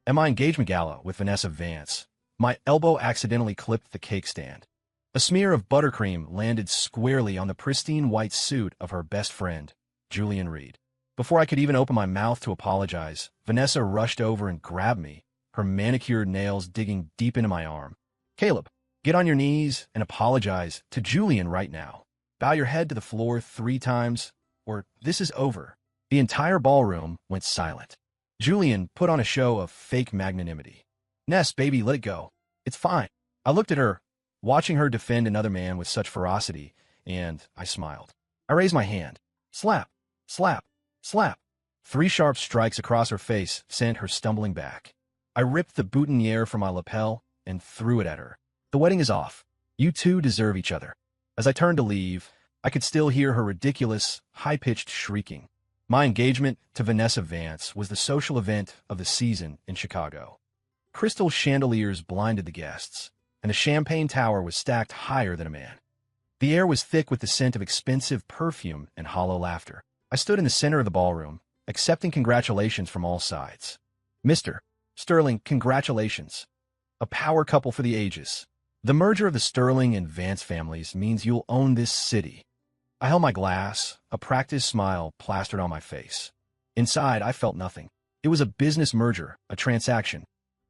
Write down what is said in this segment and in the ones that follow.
At my engagement gala with Vanessa Vance, my elbow accidentally clipped the cake stand. A smear of buttercream landed squarely on the pristine white suit of her best friend, Julian Reed. Before I could even open my mouth to apologize, Vanessa rushed over and grabbed me, her manicured nails digging deep into my arm. "Caleb, get on your knees and apologize to Julian right now. Bow your head to the floor 3 times, or this is over." The entire ballroom went silent. Julian put on a show of fake magnanimity. "Ness, baby, let it go. It's fine." I looked at her, watching her defend another man with such ferocity, and I smiled. I raised my hand. Slap, slap, slap. 3 sharp strikes across her face sent her stumbling back. I ripped the boutonniere from my lapel and threw it at her. "The wedding is off. You two deserve each other." As I turned to leave, I could still hear her ridiculous, high-pitched shrieking. My engagement to Vanessa Vance was the social event of the season in Chicago. Crystal chandeliers blinded the guests, and the champagne tower was stacked higher than a man. The air was thick with the scent of expensive perfume and hollow laughter. I stood in the center of the ballroom, accepting congratulations from all sides. "Mr. Sterling, congratulations. A power couple for the ages. The merger of the Sterling and Vance families means you'll own this city." I held my glass, a practiced smile plastered on my face. Inside, I felt nothing. It was a business merger, a transaction.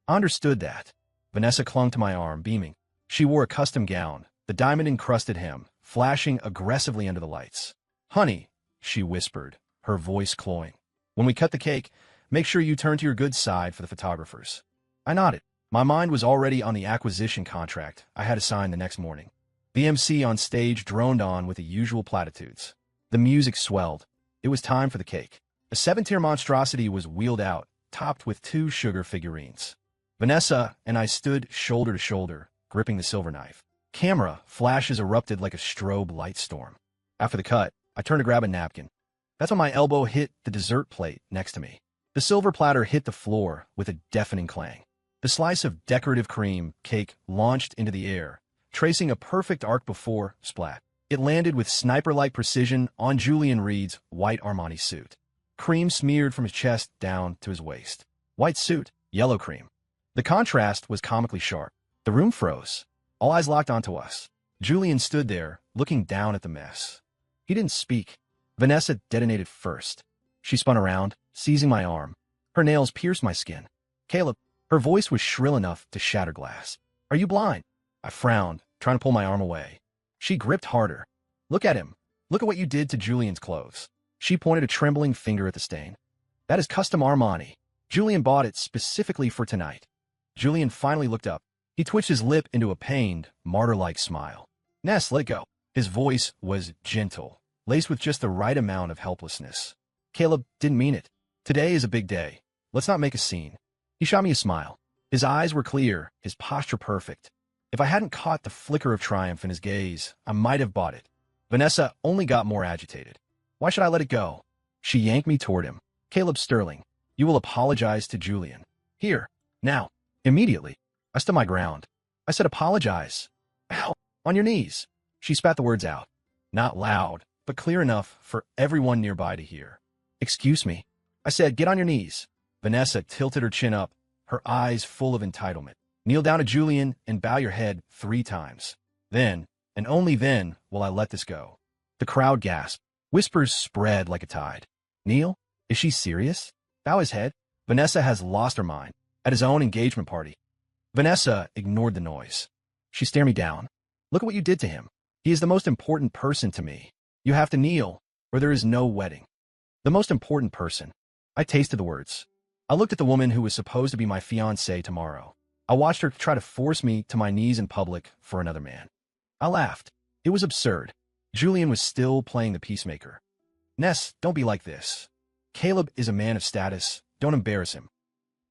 I understood that. Vanessa clung to my arm, beaming. She wore a custom gown, the diamond-encrusted hem, flashing aggressively under the lights. "Honey," she whispered, her voice cloying. "When we cut the cake, make sure you turn to your good side for the photographers." I nodded. My mind was already on the acquisition contract I had to sign the next morning. The MC on stage droned on with the usual platitudes. The music swelled. It was time for the cake. A 7-tier monstrosity was wheeled out, topped with 2 sugar figurines. Vanessa and I stood shoulder to shoulder, gripping the silver knife. Camera flashes erupted like a strobe light storm. After the cut, I turned to grab a napkin. That's when my elbow hit the dessert plate next to me. The silver platter hit the floor with a deafening clang. The slice of decorative cream cake launched into the air, tracing a perfect arc before splat. It landed with sniper-like precision on Julian Reed's white Armani suit. Cream smeared from his chest down to his waist. White suit, yellow cream. The contrast was comically sharp. The room froze. All eyes locked onto us. Julian stood there, looking down at the mess. He didn't speak. Vanessa detonated first. She spun around, seizing my arm. Her nails pierced my skin. "Caleb." Her voice was shrill enough to shatter glass. "Are you blind?" I frowned, trying to pull my arm away. She gripped harder. "Look at him. Look at what you did to Julian's clothes." She pointed a trembling finger at the stain. "That is custom Armani. Julian bought it specifically for tonight." Julian finally looked up. He twitched his lip into a pained, martyr-like smile. "Ness, let it go." His voice was gentle, laced with just the right amount of helplessness. "Caleb didn't mean it. Today is a big day. Let's not make a scene." He shot me a smile. His eyes were clear, his posture perfect. If I hadn't caught the flicker of triumph in his gaze, I might have bought it. Vanessa only got more agitated. "Why should I let it go?" She yanked me toward him. "Caleb Sterling, you will apologize to Julian. Here, now, immediately." I stood my ground. I said, "Apologize." "Ow, on your knees." She spat the words out. Not loud, but clear enough for everyone nearby to hear. "Excuse me." I said, "Get on your knees." Vanessa tilted her chin up, her eyes full of entitlement. "Kneel down to Julian and bow your head 3 times. Then, and only then, will I let this go." The crowd gasped. Whispers spread like a tide. "Kneel? Is she serious? Bow his head? Vanessa has lost her mind. At his own engagement party." Vanessa ignored the noise. She stared me down. "Look at what you did to him. He is the most important person to me. You have to kneel, or there is no wedding." The most important person. I tasted the words. I looked at the woman who was supposed to be my fiancée tomorrow. I watched her try to force me to my knees in public for another man. I laughed. It was absurd. Julian was still playing the peacemaker. "Ness, don't be like this. Caleb is a man of status. Don't embarrass him."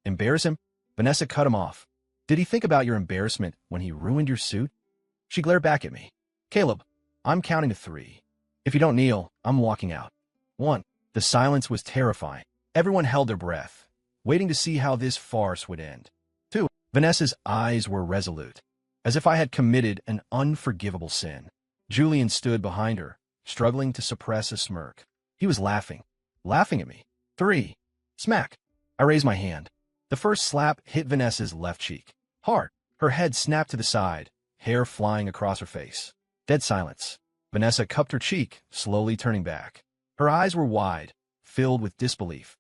"Embarrass him?" Vanessa cut him off. "Did he think about your embarrassment when he ruined your suit?" She glared back at me. "Caleb, I'm counting to 3. If you don't kneel, I'm walking out." 1. The silence was terrifying. Everyone held their breath, waiting to see how this farce would end. 2. Vanessa's eyes were resolute, as if I had committed an unforgivable sin. Julian stood behind her, struggling to suppress a smirk. He was laughing at me. 3. Smack. I raised my hand. The first slap hit Vanessa's left cheek. Hard. Her head snapped to the side, hair flying across her face. Dead silence. Vanessa cupped her cheek, slowly turning back. Her eyes were wide, filled with disbelief.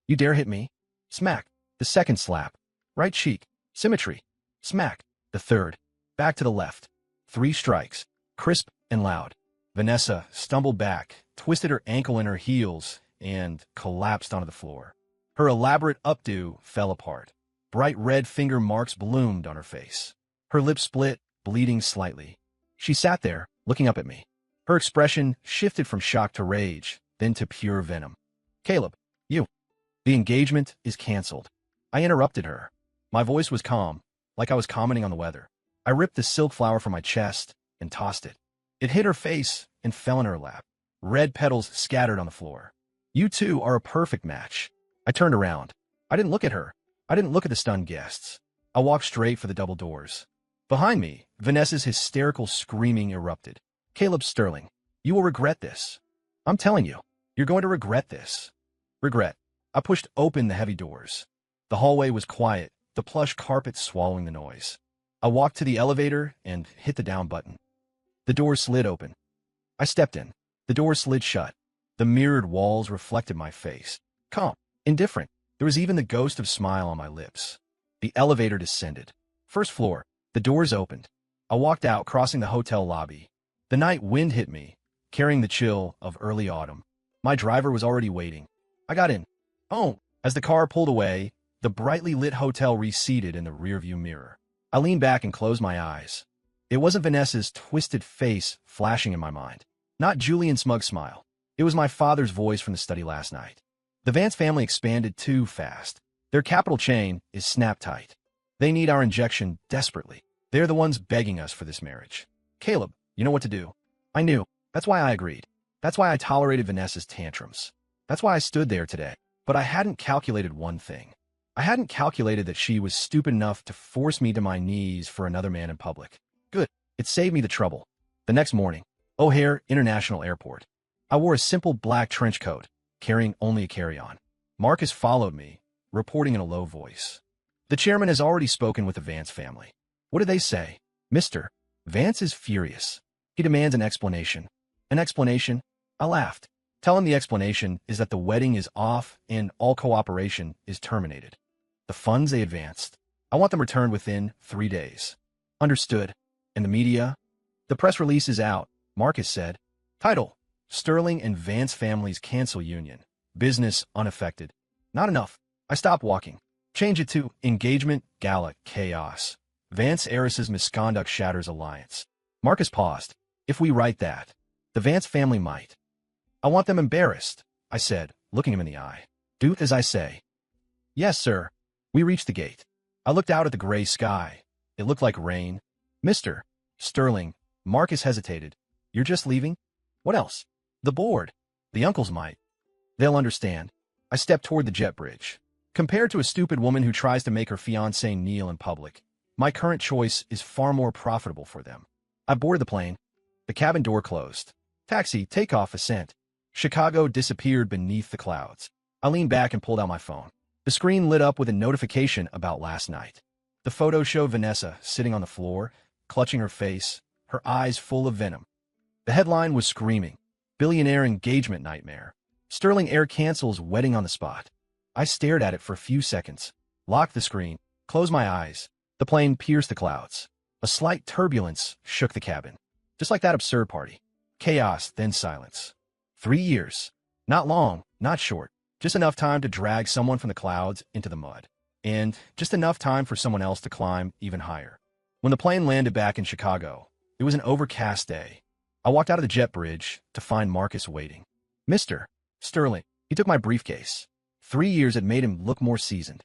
You dare hit me? Smack. The second slap. Right cheek. Symmetry. Smack. The third. Back to the left. 3 strikes. Crisp and loud. Vanessa stumbled back, twisted her ankle in her heels, and collapsed onto the floor. Her elaborate updo fell apart. Bright red finger marks bloomed on her face. Her lips split, bleeding slightly. She sat there, looking up at me. Her expression shifted from shock to rage, then to pure venom. Caleb, the engagement is canceled. I interrupted her. My voice was calm, like I was commenting on the weather. I ripped the silk flower from my chest and tossed it. It hit her face and fell in her lap. Red petals scattered on the floor. You two are a perfect match. I turned around. I didn't look at her. I didn't look at the stunned guests. I walked straight for the double doors. Behind me, Vanessa's hysterical screaming erupted. Caleb Sterling, you will regret this. I'm telling you, you're going to regret this. Regret. I pushed open the heavy doors. The hallway was quiet, the plush carpet swallowing the noise. I walked to the elevator and hit the down button. The door slid open. I stepped in. The door slid shut. The mirrored walls reflected my face. Calm, indifferent. There was even the ghost of smile on my lips. The elevator descended. First floor. The doors opened. I walked out, crossing the hotel lobby. The night wind hit me, carrying the chill of early autumn. My driver was already waiting. I got in. Oh, as the car pulled away, the brightly lit hotel receded in the rearview mirror. I leaned back and closed my eyes. It wasn't Vanessa's twisted face flashing in my mind. Not Julian's smug smile. It was my father's voice from the study last night. The Vance family expanded too fast. Their capital chain is snap tight. They need our injection desperately. They're the ones begging us for this marriage. Caleb, you know what to do. I knew. That's why I agreed. That's why I tolerated Vanessa's tantrums. That's why I stood there today. But I hadn't calculated one thing. I hadn't calculated that she was stupid enough to force me to my knees for another man in public. Good. It saved me the trouble. The next morning, O'Hare International Airport. I wore a simple black trench coat, carrying only a carry-on. Marcus followed me, reporting in a low voice. The chairman has already spoken with the Vance family. What did they say? Mr. Vance is furious. He demands an explanation. An explanation? I laughed. Tell him the explanation is that the wedding is off and all cooperation is terminated. The funds they advanced. I want them returned within 3 days. Understood. And the media? The press release is out, Marcus said. Title: Sterling and Vance families cancel union. Business unaffected. Not enough. I stopped walking. Change it to engagement, gala, chaos. Vance heiress's misconduct shatters alliance. Marcus paused. If we write that, the Vance family might. I want them embarrassed, I said, looking him in the eye. Do as I say. Yes, sir. We reached the gate. I looked out at the gray sky. It looked like rain. Mr. Sterling, Marcus hesitated. You're just leaving? What else? The board. The uncles might. They'll understand. I stepped toward the jet bridge. Compared to a stupid woman who tries to make her fiancé kneel in public, my current choice is far more profitable for them. I boarded the plane. The cabin door closed. Taxi, takeoff, ascent. Chicago disappeared beneath the clouds. I leaned back and pulled out my phone. The screen lit up with a notification about last night. The photo showed Vanessa sitting on the floor, clutching her face, her eyes full of venom. The headline was screaming, "Billionaire engagement nightmare. Sterling Air cancels wedding on the spot." I stared at it for a few seconds, locked the screen, closed my eyes. The plane pierced the clouds. A slight turbulence shook the cabin. Just like that absurd party. Chaos, then silence. 3 years. Not long, not short. Just enough time to drag someone from the clouds into the mud. And just enough time for someone else to climb even higher. When the plane landed back in Chicago, it was an overcast day. I walked out of the jet bridge to find Marcus waiting. Mr. Sterling. He took my briefcase. 3 years had made him look more seasoned.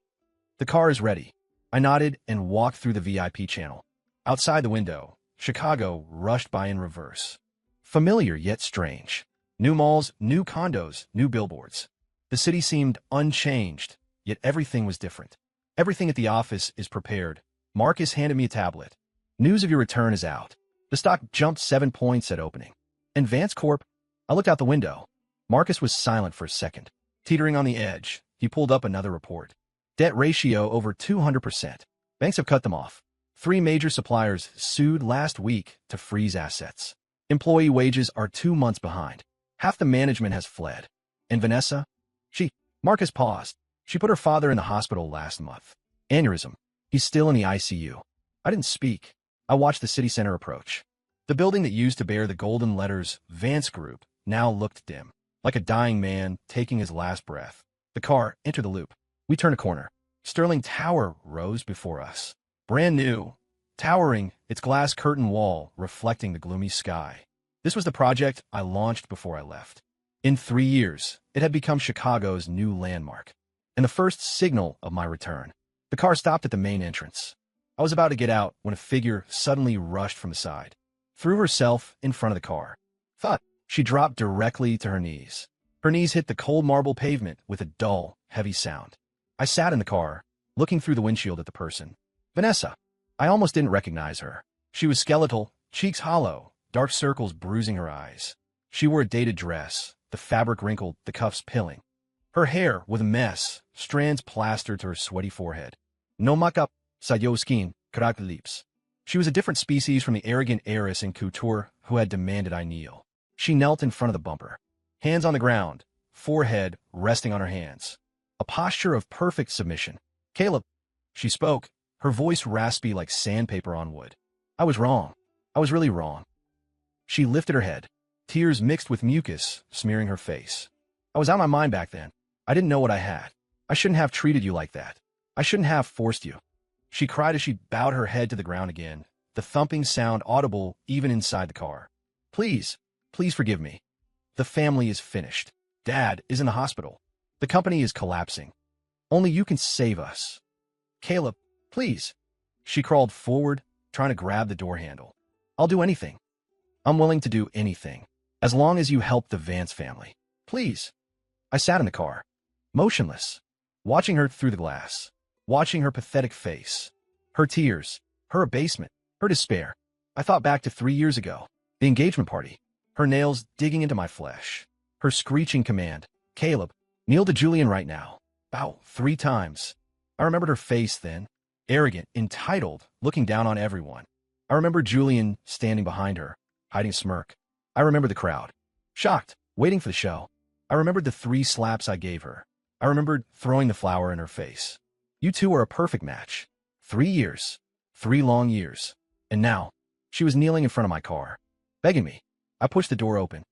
The car is ready. I nodded and walked through the VIP channel. Outside the window, Chicago rushed by in reverse. Familiar yet strange. New malls, new condos, new billboards. The city seemed unchanged, yet everything was different. Everything at the office is prepared. Marcus handed me a tablet. News of your return is out. The stock jumped 7 points at opening. And Vance Corp? I looked out the window. Marcus was silent for a second. Teetering on the edge, he pulled up another report. Debt ratio over 200%. Banks have cut them off. 3 major suppliers sued last week to freeze assets. Employee wages are 2 months behind. Half the management has fled. And Vanessa? Marcus paused. She put her father in the hospital last month. Aneurysm. He's still in the ICU. I didn't speak. I watched the city center approach. The building that used to bear the golden letters Vance Group now looked dim, like a dying man taking his last breath. The car entered the loop. We turned a corner. Sterling Tower rose before us. Brand new, towering, its glass curtain wall reflecting the gloomy sky. This was the project I launched before I left. In 3 years, it had become Chicago's new landmark, and the first signal of my return. The car stopped at the main entrance. I was about to get out when a figure suddenly rushed from the side, threw herself in front of the car. Thud! She dropped directly to her knees. Her knees hit the cold marble pavement with a dull, heavy sound. I sat in the car, looking through the windshield at the person. Vanessa. I almost didn't recognize her. She was skeletal, cheeks hollow, dark circles bruising her eyes. She wore a dated dress, the fabric wrinkled, the cuffs pilling. Her hair was a mess, strands plastered to her sweaty forehead. No makeup, sayo skin, cracked lips. She was a different species from the arrogant heiress in couture who had demanded I kneel. She knelt in front of the bumper, hands on the ground, forehead resting on her hands. A posture of perfect submission. Caleb. She spoke, her voice raspy like sandpaper on wood. I was wrong. I was really wrong. She lifted her head, tears mixed with mucus smearing her face. I was out of my mind back then. I didn't know what I had. I shouldn't have treated you like that. I shouldn't have forced you. She cried as she bowed her head to the ground again, the thumping sound audible even inside the car. Please, please forgive me. The family is finished. Dad is in the hospital. The company is collapsing. Only you can save us. Caleb, please. She crawled forward, trying to grab the door handle. I'll do anything. I'm willing to do anything, as long as you help the Vance family. Please. I sat in the car, motionless, watching her through the glass, watching her pathetic face, her tears, her abasement, her despair. I thought back to 3 years ago, the engagement party, her nails digging into my flesh, her screeching command, Caleb, kneel to Julian right now. About 3 times. I remembered her face then, arrogant, entitled, looking down on everyone. I remembered Julian standing behind her, hiding a smirk. I remembered the crowd, shocked, waiting for the show. I remembered the 3 slaps I gave her. I remembered throwing the flower in her face. You two are a perfect match. 3 years. 3 long years. And now, she was kneeling in front of my car, begging me. I pushed the door open,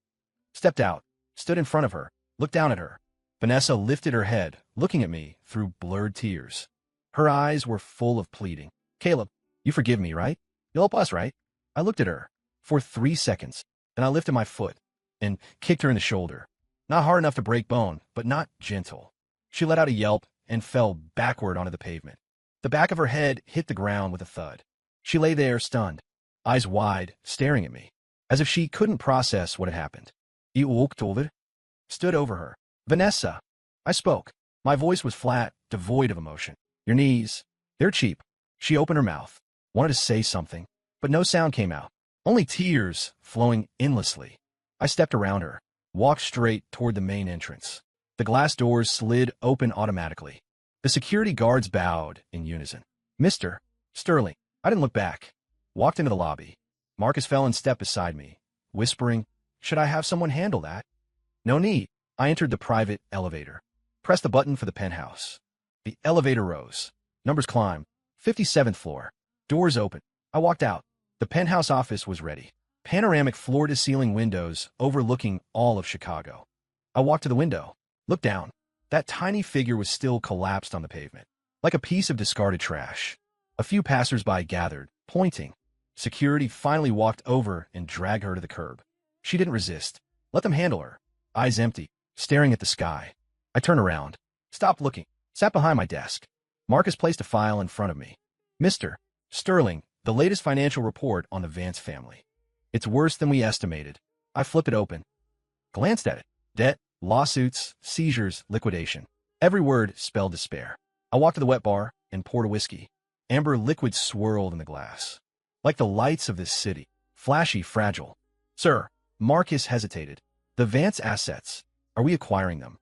stepped out, stood in front of her, looked down at her. Vanessa lifted her head, looking at me through blurred tears. Her eyes were full of pleading. Caleb, you forgive me, right? You'll help us, right? I looked at her for 3 seconds, then I lifted my foot and kicked her in the shoulder. Not hard enough to break bone, but not gentle. She let out a yelp and fell backward onto the pavement. The back of her head hit the ground with a thud. She lay there, stunned, eyes wide, staring at me, as if she couldn't process what had happened. I walked over, stood over her. Vanessa. I spoke. My voice was flat, devoid of emotion. Your knees. They're cheap. She opened her mouth, wanted to say something, but no sound came out. Only tears flowing endlessly. I stepped around her, walked straight toward the main entrance. The glass doors slid open automatically. The security guards bowed in unison. Mr. Sterling. I didn't look back. Walked into the lobby. Marcus fell in step beside me, whispering, should I have someone handle that? No need. I entered the private elevator. Pressed the button for the penthouse. The elevator rose. Numbers climbed. 57th floor. Doors open. I walked out. The penthouse office was ready. Panoramic floor-to-ceiling windows overlooking all of Chicago. I walked to the window. Looked down. That tiny figure was still collapsed on the pavement, like a piece of discarded trash. A few passers-by gathered, pointing. Security finally walked over and dragged her to the curb. She didn't resist. Let them handle her. Eyes empty, staring at the sky. I turned around, stopped looking, sat behind my desk. Marcus placed a file in front of me. Mr. Sterling, the latest financial report on the Vance family. It's worse than we estimated. I flipped it open, glanced at it. Debt, lawsuits, seizures, liquidation. Every word spelled despair. I walked to the wet bar and poured a whiskey. Amber liquid swirled in the glass. Like the lights of this city. Flashy, fragile. Sir, Marcus hesitated. The Vance assets. Are we acquiring them?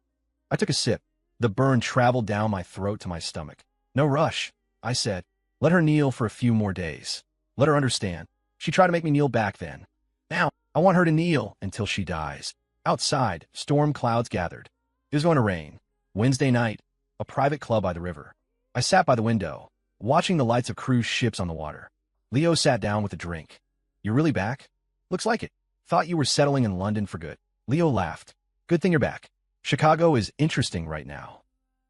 I took a sip. The burn traveled down my throat to my stomach. No rush, I said. Let her kneel for a few more days. Let her understand. She tried to make me kneel back then. Now, I want her to kneel until she dies. Outside, storm clouds gathered. It was going to rain. Wednesday night, a private club by the river. I sat by the window, watching the lights of cruise ships on the water. Leo sat down with a drink. You really back? Looks like it. Thought you were settling in London for good. Leo laughed. Good thing you're back. Chicago is interesting right now.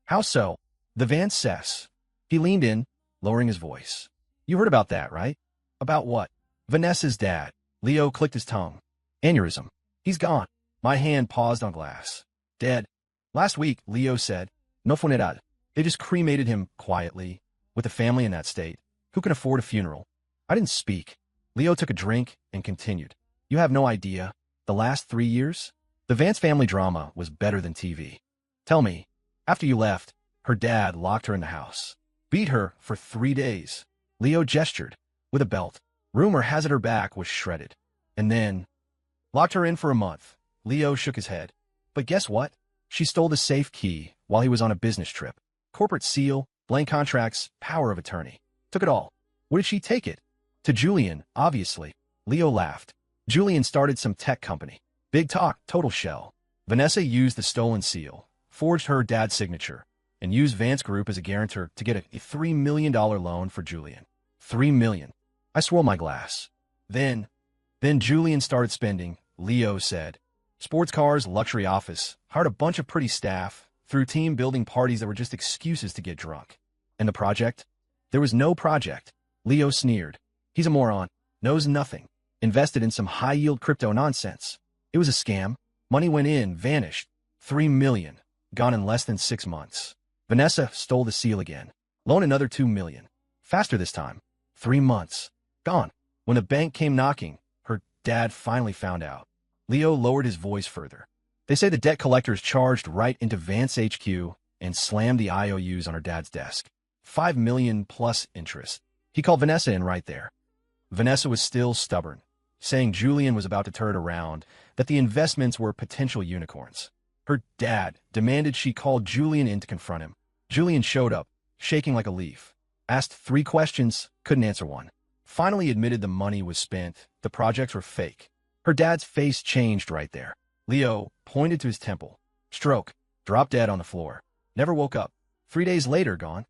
How so? The Van Cess. He leaned in, lowering his voice. You heard about that, right? About what? Vanessa's dad. Leo clicked his tongue. Aneurysm. He's gone. My hand paused on glass. Dead. Last week, Leo said. No funeral. They just cremated him quietly. With a family in that state, who can afford a funeral? I didn't speak. Leo took a drink and continued. You have no idea. The last 3 years? The Vance family drama was better than TV. Tell me, after you left, her dad locked her in the house. Beat her for 3 days. Leo gestured. With a belt. Rumor has it her back was shredded. And then locked her in for a month. Leo shook his head. But guess what? She stole the safe key while he was on a business trip. Corporate seal, blank contracts, power of attorney. Took it all. Where did she take it? To Julian, obviously. Leo laughed. Julian started some tech company. Big talk, total shell. Vanessa used the stolen seal, forged her dad's signature, and used Vance Group as a guarantor to get a $3 million loan for Julian. $3 million. I swirled my glass. Then Julian started spending, Leo said. Sports cars, luxury office, hired a bunch of pretty staff, threw team building parties that were just excuses to get drunk. And the project? There was no project. Leo sneered. He's a moron. Knows nothing. Invested in some high-yield crypto nonsense. It was a scam. Money went in, vanished. $3 million. Gone in less than 6 months. Vanessa stole the seal again. Loan another $2 million. Faster this time. 3 months. Gone. When the bank came knocking, her dad finally found out. Leo lowered his voice further. They say the debt collectors charged right into Vance HQ and slammed the IOUs on her dad's desk. $5 million plus interest. He called Vanessa in right there. Vanessa was still stubborn, saying Julian was about to turn it around, that the investments were potential unicorns. Her dad demanded she call Julian in to confront him. Julian showed up, shaking like a leaf. Asked 3 questions, couldn't answer one. Finally admitted the money was spent, the projects were fake. Her dad's face changed right there. Leo pointed to his temple. Stroke. Dropped dead on the floor. Never woke up. 3 days later, gone.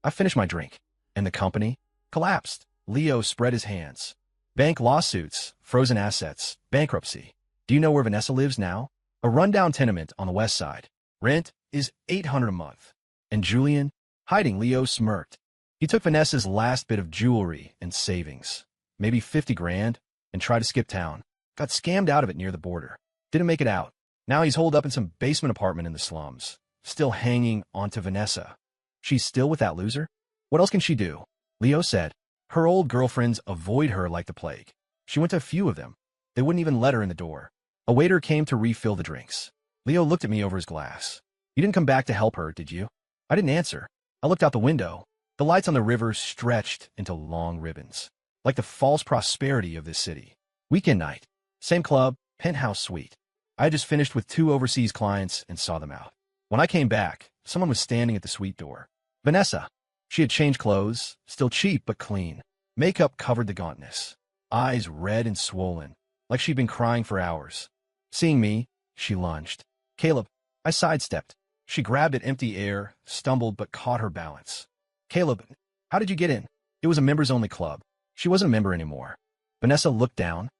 I finished my drink. And the company? Collapsed. Leo spread his hands. Bank lawsuits, frozen assets, bankruptcy. Do you know where Vanessa lives now? A rundown tenement on the west side. Rent is $800 a month. And Julian? Hiding. Leo smirked. He took Vanessa's last bit of jewelry and savings. Maybe 50 grand, and tried to skip town. Got scammed out of it near the border. Didn't make it out. Now he's holed up in some basement apartment in the slums. Still hanging onto Vanessa. She's still with that loser? What else can she do? Leo said. Her old girlfriends avoid her like the plague. She went to a few of them. They wouldn't even let her in the door. A waiter came to refill the drinks. Leo looked at me over his glass. You didn't come back to help her, did you? I didn't answer. I looked out the window. The lights on the river stretched into long ribbons. Like the false prosperity of this city. Weekend night. Same club, penthouse suite. I had just finished with 2 overseas clients and saw them out. When I came back, someone was standing at the suite door. Vanessa. She had changed clothes, still cheap but clean. Makeup covered the gauntness. Eyes red and swollen, like she'd been crying for hours. Seeing me, she lunged. Caleb. I sidestepped. She grabbed at empty air, stumbled but caught her balance. Caleb, how did you get in? It was a members-only club. She wasn't a member anymore. Vanessa looked down.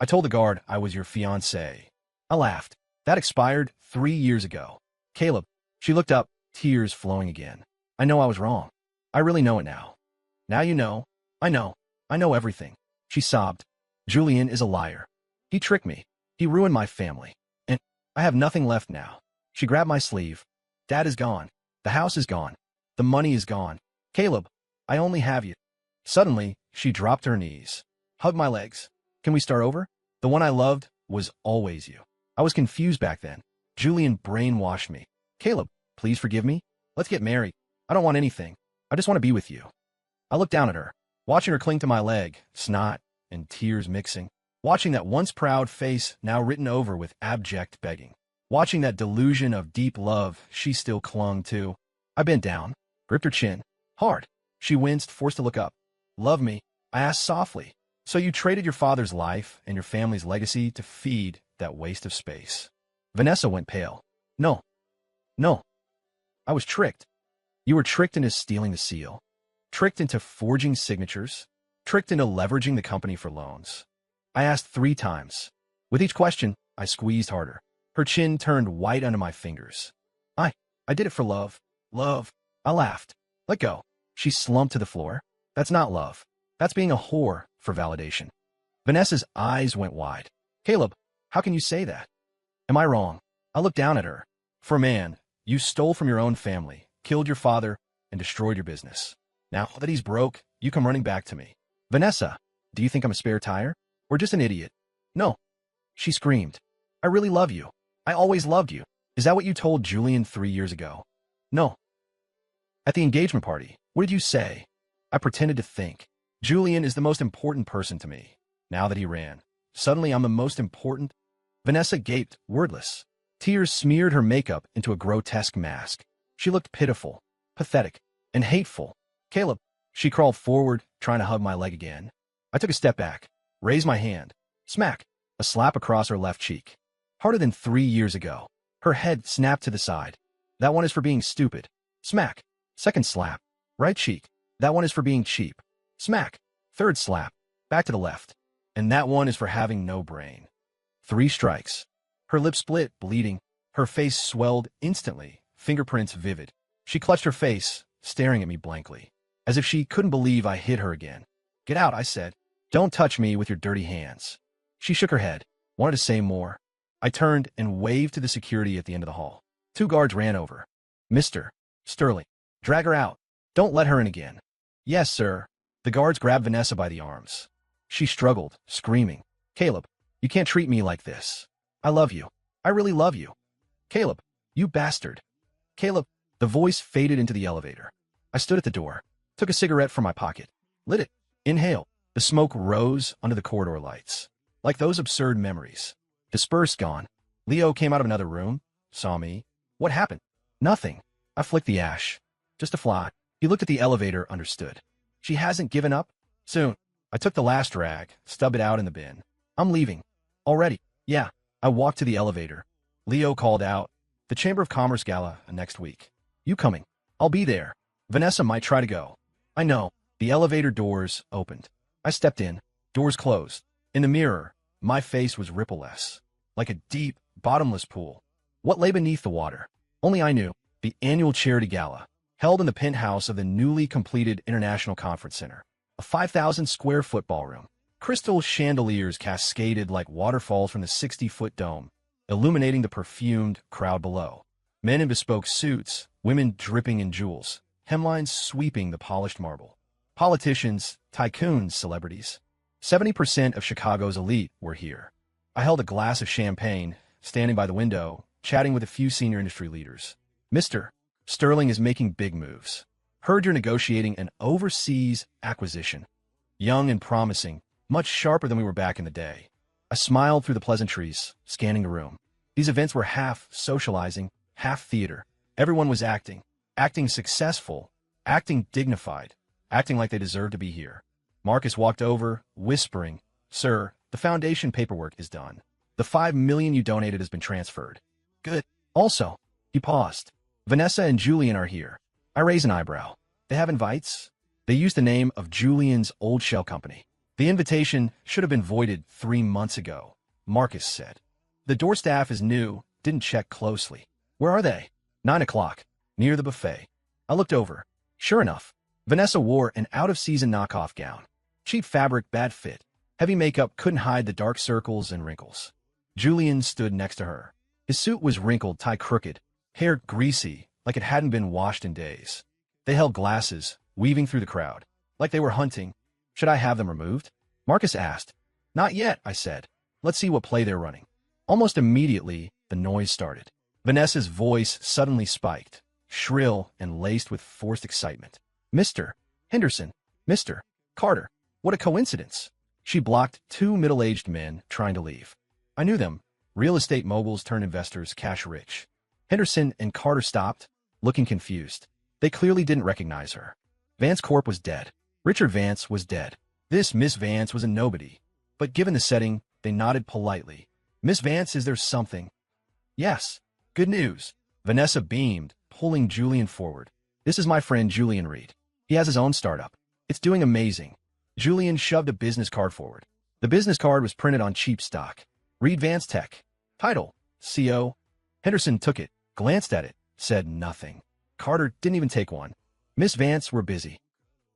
I told the guard I was your fiancé. I laughed. That expired 3 years ago. Caleb. She looked up, tears flowing again. I know I was wrong. I really know it now. Now you know. I know. I know everything. She sobbed. Julian is a liar. He tricked me. He ruined my family. And I have nothing left now. She grabbed my sleeve. Dad is gone. The house is gone. The money is gone. Caleb, I only have you. Suddenly, she dropped her knees. Hugged my legs. Can we start over? The one I loved was always you. I was confused back then. Julian brainwashed me. Caleb, please forgive me. Let's get married. I don't want anything. I just want to be with you. I looked down at her, watching her cling to my leg, snot and tears mixing, watching that once proud face now written over with abject begging. Watching that delusion of deep love she still clung to. I bent down, gripped her chin. Hard. She winced, forced to look up. Love me? I asked softly. So you traded your father's life and your family's legacy to feed that waste of space. Vanessa went pale. No. No. I was tricked. You were tricked into stealing the seal. Tricked into forging signatures. Tricked into leveraging the company for loans. I asked 3 times. With each question, I squeezed harder. Her chin turned white under my fingers. I did it for love. Love. I laughed. Let go. She slumped to the floor. That's not love. That's being a whore for validation. Vanessa's eyes went wide. Caleb, how can you say that? Am I wrong? I looked down at her. For a man, you stole from your own family, killed your father, and destroyed your business. Now that he's broke, you come running back to me. Vanessa, do you think I'm a spare tire? Or just an idiot? No. She screamed. I really love you. I always loved you. Is that what you told Julian 3 years ago? No. At the engagement party, what did you say? I pretended to think. Julian is the most important person to me. Now that he ran, suddenly I'm the most important. Vanessa gaped, wordless. Tears smeared her makeup into a grotesque mask. She looked pitiful, pathetic, and hateful. Caleb, she crawled forward, trying to hug my leg again. I took a step back, raised my hand. Smack! A slap across her left cheek. Harder than 3 years ago. Her head snapped to the side. That one is for being stupid. Smack! Second slap. Right cheek. That one is for being cheap. Smack! Third slap. Back to the left. And that one is for having no brain. 3 strikes. Her lips split, bleeding. Her face swelled instantly, fingerprints vivid. She clutched her face, staring at me blankly, as if she couldn't believe I hit her again. Get out, I said. Don't touch me with your dirty hands. She shook her head, wanted to say more. I turned and waved to the security at the end of the hall. 2 guards ran over. Mr. Sterling, drag her out. Don't let her in again. Yes, sir. The guards grabbed Vanessa by the arms. She struggled, screaming. Caleb, you can't treat me like this. I love you. I really love you. Caleb, you bastard. Caleb, the voice faded into the elevator. I stood at the door, took a cigarette from my pocket, lit it, inhaled. The smoke rose under the corridor lights, like those absurd memories. Dispersed, gone. Leo came out of another room, saw me. What happened? Nothing. I flicked the ash. Just a fly. He looked at the elevator, understood. She hasn't given up? Soon. I took the last rag, stubbed it out in the bin. I'm leaving. Already. Yeah. I walked to the elevator. Leo called out. The Chamber of Commerce Gala next week. You coming? I'll be there. Vanessa might try to go. I know. The elevator doors opened. I stepped in. Doors closed. In the mirror, my face was rippleless, like a deep, bottomless pool. What lay beneath the water? Only I knew. The annual charity gala, held in the penthouse of the newly completed International Conference Center, a 5,000-square-foot ballroom. Crystal chandeliers cascaded like waterfalls from the 60-foot dome, illuminating the perfumed crowd below. Men in bespoke suits, women dripping in jewels, hemlines sweeping the polished marble. Politicians, tycoons, celebrities. 70% of Chicago's elite were here. I held a glass of champagne, standing by the window, chatting with a few senior industry leaders. Mr. Sterling is making big moves. Heard you're negotiating an overseas acquisition. Young and promising, much sharper than we were back in the day. I smiled through the pleasantries, scanning the room. These events were half socializing, half theater. Everyone was acting successful, acting dignified, acting like they deserved to be here. Marcus walked over, whispering, Sir, the foundation paperwork is done. The $5 million you donated has been transferred. Good. Also, he paused. Vanessa and Julian are here. I raise an eyebrow. They have invites? They used the name of Julian's old shell company. The invitation should have been voided 3 months ago, Marcus said. The door staff is new, didn't check closely. Where are they? 9 o'clock, near the buffet. I looked over. Sure enough, Vanessa wore an out-of-season knockoff gown. Cheap fabric, bad fit. Heavy makeup couldn't hide the dark circles and wrinkles. Julian stood next to her. His suit was wrinkled, tie crooked, hair greasy, like it hadn't been washed in days. They held glasses, weaving through the crowd, like they were hunting. Should I have them removed? Marcus asked. Not yet, I said. Let's see what play they're running. Almost immediately, the noise started. Vanessa's voice suddenly spiked, shrill and laced with forced excitement. Mr. Henderson, Mr. Carter, what a coincidence. She blocked 2 middle-aged men trying to leave. I knew them. Real estate moguls turn investors cash rich. Henderson and Carter stopped, looking confused. They clearly didn't recognize her. Vance Corp was dead. Richard Vance was dead. This Miss Vance was a nobody. But given the setting, they nodded politely. Miss Vance, is there something? Yes. Good news. Vanessa beamed, pulling Julian forward. This is my friend Julian Reed. He has his own startup. It's doing amazing. Julian shoved a business card forward. The business card was printed on cheap stock. Reed Vance Tech. Title, CO. Henderson took it, glanced at it, said nothing. Carter didn't even take one. Miss Vance, we're busy.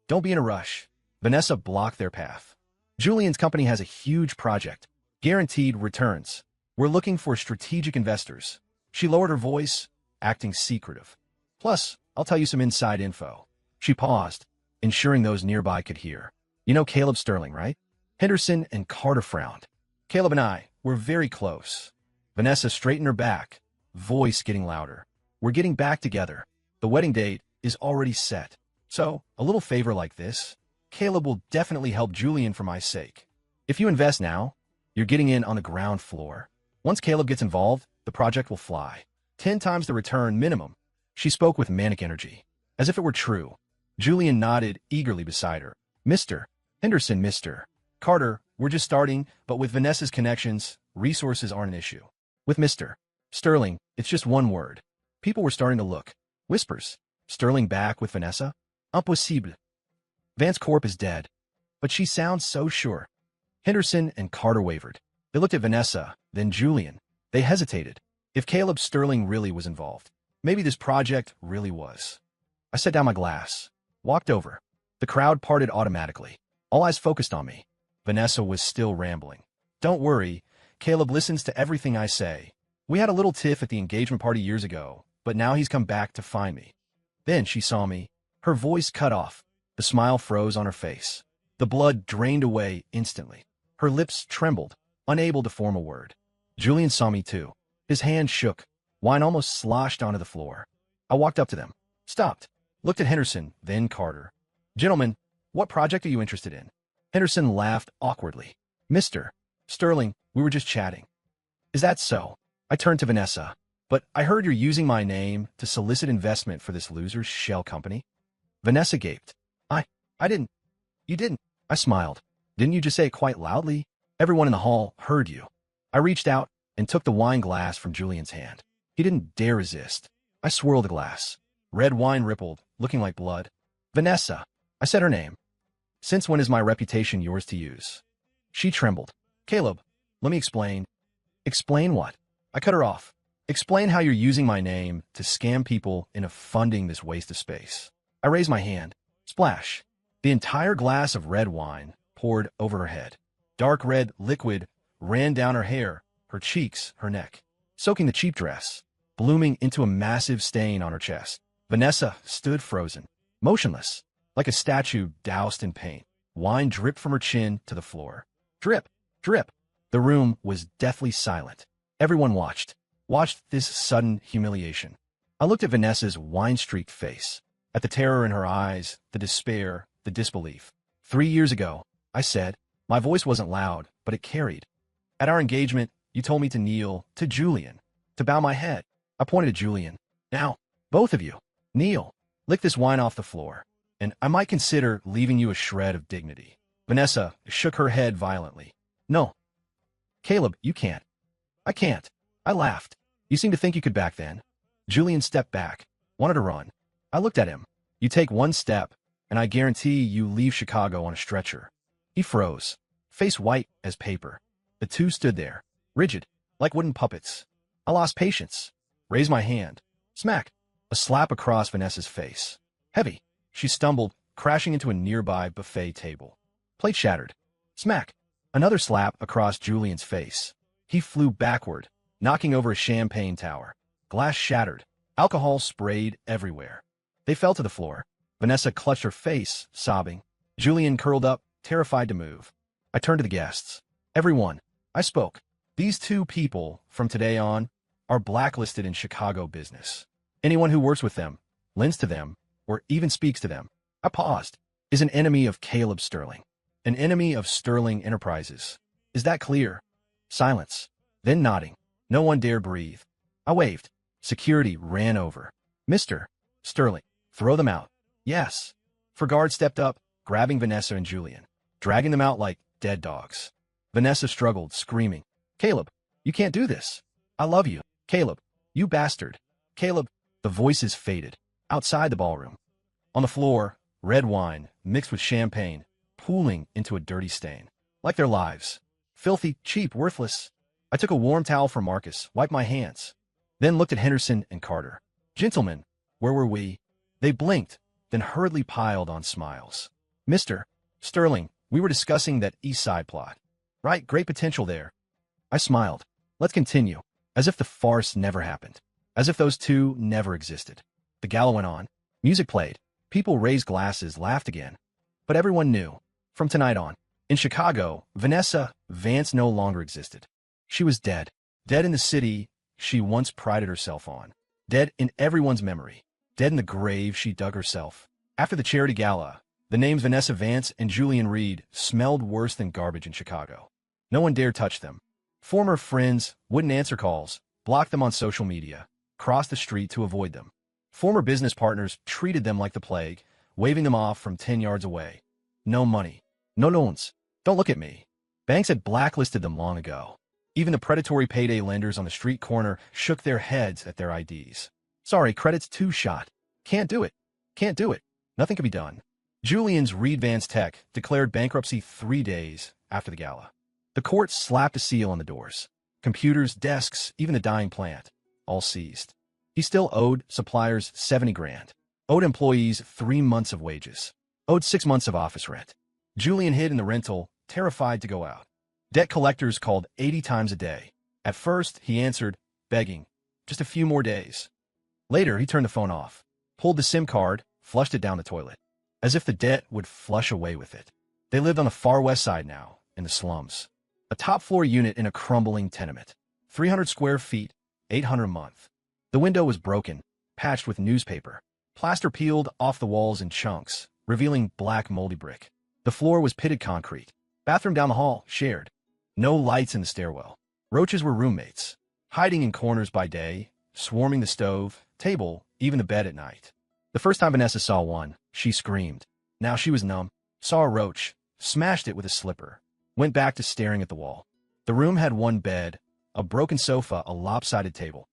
Don't be in a rush. Vanessa blocked their path. Julian's company has a huge project. Guaranteed returns. We're looking for strategic investors. She lowered her voice, acting secretive. Plus, I'll tell you some inside info. She paused, ensuring those nearby could hear. You know Caleb Sterling, right? Henderson and Carter frowned. Caleb and I, we're very close. Vanessa straightened her back, voice getting louder. We're getting back together. The wedding date is already set. So, a little favor like this, Caleb will definitely help Julian for my sake. If you invest now, you're getting in on the ground floor. Once Caleb gets involved, the project will fly. 10 times the return minimum. She spoke with manic energy. As if it were true. Julian nodded eagerly beside her. Mr. Henderson, Mr. Carter, we're just starting, but with Vanessa's connections, resources aren't an issue. With Mr. Sterling, it's just one word. People were starting to look. Whispers. Sterling back with Vanessa? Impossible. Vance Corp is dead. But she sounds so sure. Henderson and Carter wavered. They looked at Vanessa, then Julian. They hesitated. If Caleb Sterling really was involved, maybe this project really was. I set down my glass, walked over. The crowd parted automatically. All eyes focused on me. Vanessa was still rambling. Don't worry, Caleb listens to everything I say. We had a little tiff at the engagement party years ago, but now he's come back to find me. Then she saw me. Her voice cut off. The smile froze on her face. The blood drained away instantly. Her lips trembled, unable to form a word. Julian saw me too. His hand shook. Wine almost sloshed onto the floor. I walked up to them, stopped, looked at Henderson, then Carter. Gentlemen, what project are you interested in? Henderson laughed awkwardly. Mr. Sterling, we were just chatting. Is that so? I turned to Vanessa. But I heard you're using my name to solicit investment for this loser's shell company. Vanessa gaped. I didn't. You didn't. I smiled. Didn't you just say it quite loudly? Everyone in the hall heard you. I reached out and took the wine glass from Julian's hand. He didn't dare resist. I swirled the glass. Red wine rippled, looking like blood. Vanessa. I said her name. Since when is my reputation yours to use? She trembled. Caleb, let me explain. Explain what? I cut her off. Explain how you're using my name to scam people into funding this waste of space. I raised my hand. Splash. The entire glass of red wine poured over her head. Dark red liquid ran down her hair, her cheeks, her neck, soaking the cheap dress, blooming into a massive stain on her chest. Vanessa stood frozen, motionless, like a statue doused in paint. Wine dripped from her chin to the floor. Drip, drip. The room was deathly silent. Everyone watched this sudden humiliation. I looked at Vanessa's wine-streaked face, at the terror in her eyes, the despair, the disbelief. 3 years ago, I said, my voice wasn't loud, but it carried. At our engagement, you told me to kneel, to Julian, to bow my head. I pointed to Julian. Now, both of you, kneel, lick this wine off the floor, and I might consider leaving you a shred of dignity. Vanessa shook her head violently. No. Caleb, you can't. I can't. I laughed. You seemed to think you could back then. Julian stepped back, wanted to run. I looked at him. You take one step, and I guarantee you leave Chicago on a stretcher. He froze, face white as paper. The two stood there, rigid, like wooden puppets. I lost patience. Raised my hand. Smack. A slap across Vanessa's face. Heavy. She stumbled, crashing into a nearby buffet table. Plate shattered. Smack. Another slap across Julian's face. He flew backward, knocking over a champagne tower. Glass shattered. Alcohol sprayed everywhere. They fell to the floor. Vanessa clutched her face, sobbing. Julian curled up, terrified to move. I turned to the guests. Everyone. I spoke. These two people, from today on, are blacklisted in Chicago business. Anyone who works with them, lends to them, or even speaks to them, I paused, is an enemy of Caleb Sterling. An enemy of Sterling Enterprises. Is that clear? Silence. Then nodding. No one dared breathe. I waved. Security ran over. Mr. Sterling, throw them out. Yes. For guard stepped up, grabbing Vanessa and Julian, dragging them out like dead dogs. Vanessa struggled, screaming, Caleb, you can't do this. I love you. Caleb, you bastard. Caleb, the voices faded. Outside the ballroom. On the floor, red wine, mixed with champagne, pooling into a dirty stain. Like their lives. Filthy, cheap, worthless. I took a warm towel from Marcus, wiped my hands, then looked at Henderson and Carter. Gentlemen, where were we? They blinked, then hurriedly piled on smiles. Mr. Sterling, we were discussing that East Side plot. Right, great potential there. I smiled. Let's continue. As if the farce never happened. As if those two never existed. The gala went on. Music played. People raised glasses, laughed again. But everyone knew. From tonight on. In Chicago, Vanessa Vance no longer existed. She was dead. Dead in the city she once prided herself on. Dead in everyone's memory. Dead in the grave she dug herself. After the charity gala, the names Vanessa Vance and Julian Reed smelled worse than garbage in Chicago. No one dared touch them. Former friends wouldn't answer calls, blocked them on social media, crossed the street to avoid them. Former business partners treated them like the plague, waving them off from 10 yards away. No money. No loans. Don't look at me. Banks had blacklisted them long ago. Even the predatory payday lenders on the street corner shook their heads at their IDs. Sorry, credit's too shot. Can't do it. Can't do it. Nothing can be done. Julian's Reed Vance Tech declared bankruptcy 3 days after the gala. The court slapped a seal on the doors. Computers, desks, even the dying plant, all seized. He still owed suppliers 70 grand. Owed employees 3 months of wages. Owed 6 months of office rent. Julian hid in the rental, terrified to go out. Debt collectors called 80 times a day. At first, he answered, begging, just a few more days. Later, he turned the phone off, pulled the SIM card, flushed it down the toilet, as if the debt would flush away with it. They lived on the far west side now, in the slums. A top-floor unit in a crumbling tenement. 300 square feet, $800 a month. The window was broken, patched with newspaper. Plaster peeled off the walls in chunks, revealing black moldy brick. The floor was pitted concrete. Bathroom down the hall, shared. No lights in the stairwell. Roaches were roommates, hiding in corners by day, swarming the stove, table, even the bed at night. The first time Vanessa saw one, she screamed. Now she was numb, saw a roach, smashed it with a slipper, went back to staring at the wall. The room had one bed, a broken sofa, a lopsided table.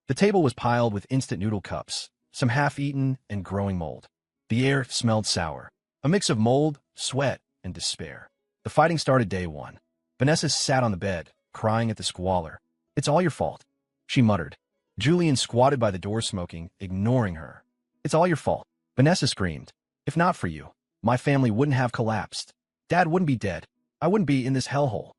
The table was piled with instant noodle cups, some half-eaten and growing mold. The air smelled sour, a mix of mold, sweat, and despair. The fighting started day one. Vanessa sat on the bed, crying at the squalor. It's all your fault, she muttered. Julian squatted by the door smoking, ignoring her. It's all your fault, Vanessa screamed. If not for you, my family wouldn't have collapsed. Dad wouldn't be dead. I wouldn't be in this hellhole.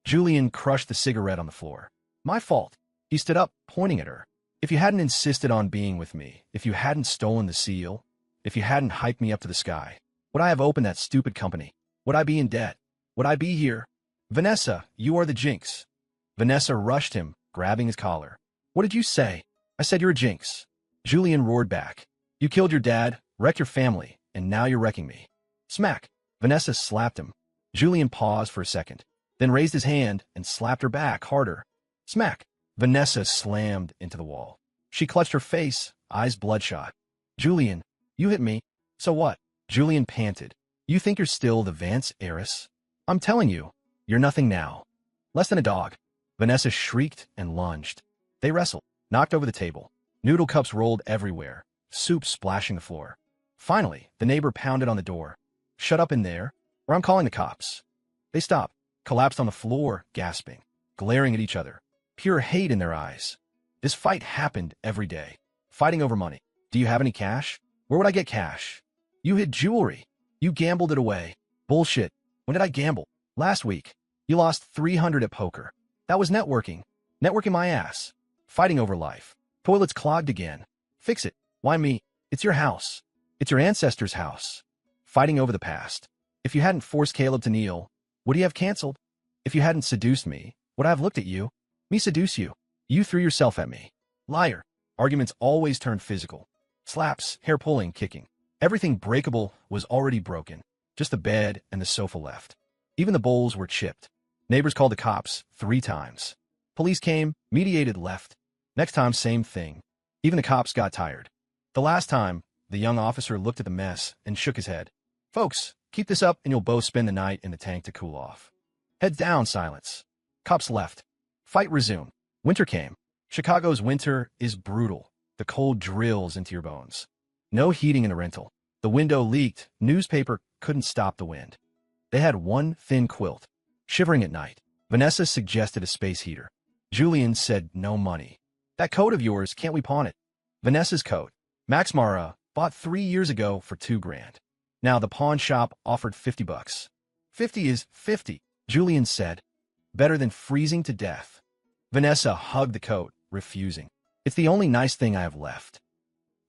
Julian crushed the cigarette on the floor. My fault. He stood up, pointing at her. If you hadn't insisted on being with me, if you hadn't stolen the seal, if you hadn't hyped me up to the sky, would I have opened that stupid company? Would I be in debt? Would I be here? Vanessa, you are the jinx. Vanessa rushed him, grabbing his collar. What did you say? I said you're a jinx. Julian roared back. You killed your dad, wrecked your family, and now you're wrecking me. Smack. Vanessa slapped him. Julian paused for a second, then raised his hand and slapped her back harder. Smack. Vanessa slammed into the wall. She clutched her face, eyes bloodshot. Julian, you hit me. So what? Julian panted. You think you're still the Vance heiress? I'm telling you, you're nothing now. Less than a dog. Vanessa shrieked and lunged. They wrestled, knocked over the table. Noodle cups rolled everywhere, soup splashing the floor. Finally, the neighbor pounded on the door. Shut up in there, or I'm calling the cops. They stopped, collapsed on the floor, gasping, glaring at each other. Pure hate in their eyes. This fight happened every day. Fighting over money. Do you have any cash? Where would I get cash? You hid jewelry. You gambled it away. Bullshit. When did I gamble? Last week. You lost 300 at poker. That was networking. Networking my ass. Fighting over life. Toilets clogged again. Fix it. Why me? It's your house. It's your ancestors' house. Fighting over the past. If you hadn't forced Caleb to kneel, would he have canceled? If you hadn't seduced me, would I have looked at you? Me seduce you. You threw yourself at me. Liar. Arguments always turned physical. Slaps, hair pulling, kicking. Everything breakable was already broken. Just the bed and the sofa left. Even the bowls were chipped. Neighbors called the cops 3 times. Police came, mediated, left. Next time, same thing. Even the cops got tired. The last time, the young officer looked at the mess and shook his head. Folks, keep this up and you'll both spend the night in the tank to cool off. Heads down, silence. Cops left. Fight resumed. Winter came. Chicago's winter is brutal. The cold drills into your bones. No heating in the rental. The window leaked. Newspaper couldn't stop the wind. They had one thin quilt. Shivering at night. Vanessa suggested a space heater. Julian said no money. That coat of yours, can't we pawn it? Vanessa's coat. Max Mara bought 3 years ago for $2,000. Now the pawn shop offered $50. 50 is 50, Julian said. Better than freezing to death. Vanessa hugged the coat, refusing. It's the only nice thing I have left.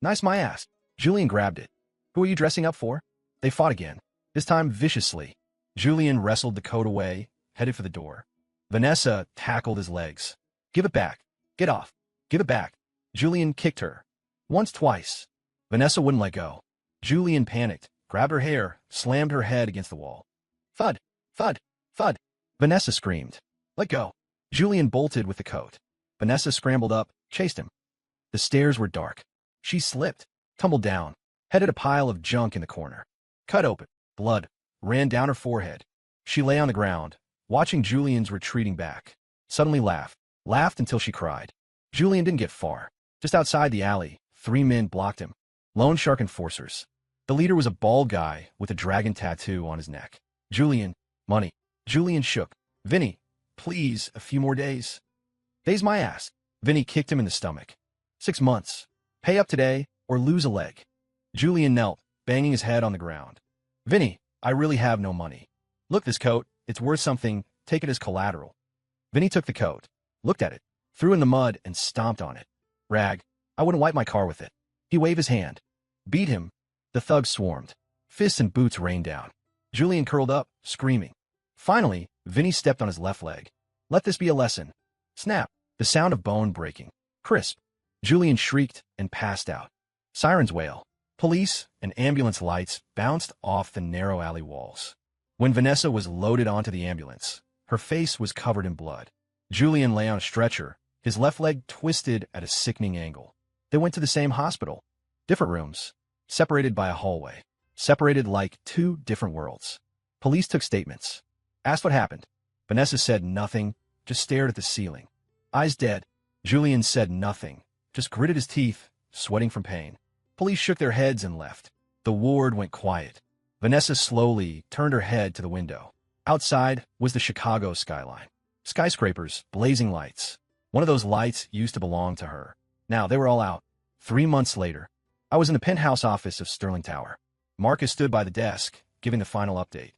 Nice my ass. Julian grabbed it. Who are you dressing up for? They fought again, this time viciously. Julian wrestled the coat away, headed for the door. Vanessa tackled his legs. Give it back. Get off. Give it back. Julian kicked her. Once, twice. Vanessa wouldn't let go. Julian panicked, grabbed her hair, slammed her head against the wall. Thud, thud, thud. Vanessa screamed. Let go. Julian bolted with the coat. Vanessa scrambled up, chased him. The stairs were dark. She slipped, tumbled down, headed a pile of junk in the corner. Cut open. Blood ran down her forehead. She lay on the ground, watching Julian's retreating back. Suddenly laughed until she cried. Julian didn't get far. Just outside the alley, 3 men blocked him. Loan shark enforcers. The leader was a bald guy with a dragon tattoo on his neck. Julian, money. Julian shook. Vinny, please, a few more days. Days my ass. Vinny kicked him in the stomach. 6 months. Pay up today or lose a leg. Julian knelt, banging his head on the ground. Vinny, I really have no money. Look, this coat, it's worth something, take it as collateral. Vinny took the coat, looked at it, threw it in the mud and stomped on it. Rag, I wouldn't wipe my car with it. He waved his hand. Beat him. The thugs swarmed. Fists and boots rained down. Julian curled up, screaming. Finally, Vinny stepped on his left leg. Let this be a lesson. Snap. The sound of bone breaking. Crisp. Julian shrieked and passed out. Sirens wail. Police and ambulance lights bounced off the narrow alley walls. When Vanessa was loaded onto the ambulance, her face was covered in blood. Julian lay on a stretcher, his left leg twisted at a sickening angle. They went to the same hospital. Different rooms, separated by a hallway. Separated like 2 different worlds. Police took statements. Asked what happened. Vanessa said nothing, just stared at the ceiling. Eyes dead. Julian said nothing, just gritted his teeth, sweating from pain. Police shook their heads and left. The ward went quiet. Vanessa slowly turned her head to the window. Outside was the Chicago skyline. Skyscrapers, blazing lights. One of those lights used to belong to her. Now they were all out. 3 months later, I was in the penthouse office of Sterling Tower. Marcus stood by the desk, giving the final update.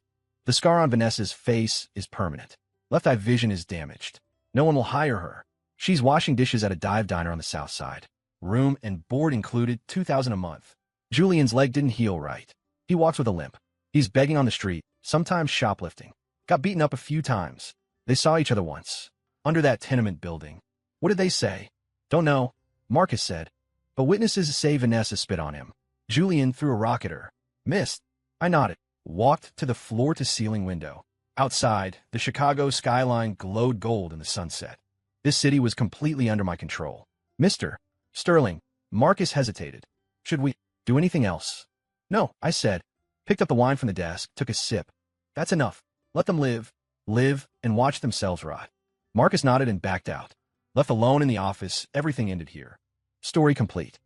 The scar on Vanessa's face is permanent. Left eye vision is damaged. No one will hire her. She's washing dishes at a dive diner on the south side. Room and board included, $2,000 a month. Julian's leg didn't heal right. He walks with a limp. He's begging on the street, sometimes shoplifting. Got beaten up a few times. They saw each other once. Under that tenement building. What did they say? Don't know, Marcus said. But witnesses say Vanessa spit on him. Julian threw a rock at her. Missed. I nodded. Walked to the floor-to-ceiling window. Outside, the Chicago skyline glowed gold in the sunset. This city was completely under my control. Mr. Sterling, Marcus hesitated. Should we do anything else? No, I said. Picked up the wine from the desk, took a sip. That's enough. Let them live, and watch themselves rot. Marcus nodded and backed out. Left alone in the office, everything ended here. Story complete.